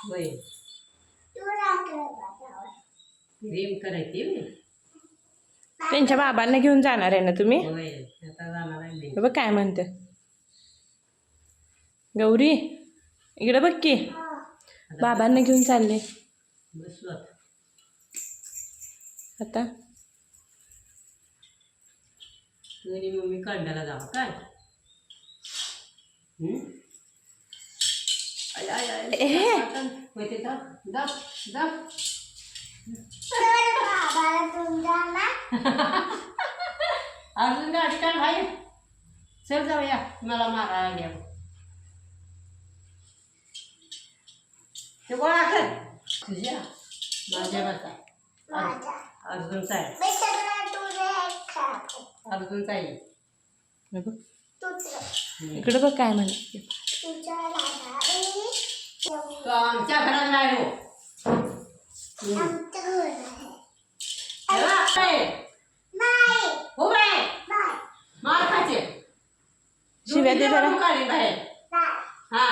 होय प्रेम करायची होय. त्यांच्या बाबांना घेऊन जाणार आहे ना तुम्ही? होय आता जाणार आहे मी. बघ काय म्हणते गौरी, इकडे बघ की बाबांना घेऊन चालले बसलो आता. आता. तू आणि मम्मी कांड्याला जावं काय. आय आय आय होय ते दाब दाब दाब. अजून गाडी काढ भाई. चल जाऊया मला मारायला आल्या. ते गोळा कर तुझ्या माझ्या बसा अर्जुनचा आहे अर्जुनचा आहे. इकडे बघ काय म्हणते तो आमच्या घरात नाही हो. हो बाय मार खायचे शिव्या दे जरा. बाहेर हा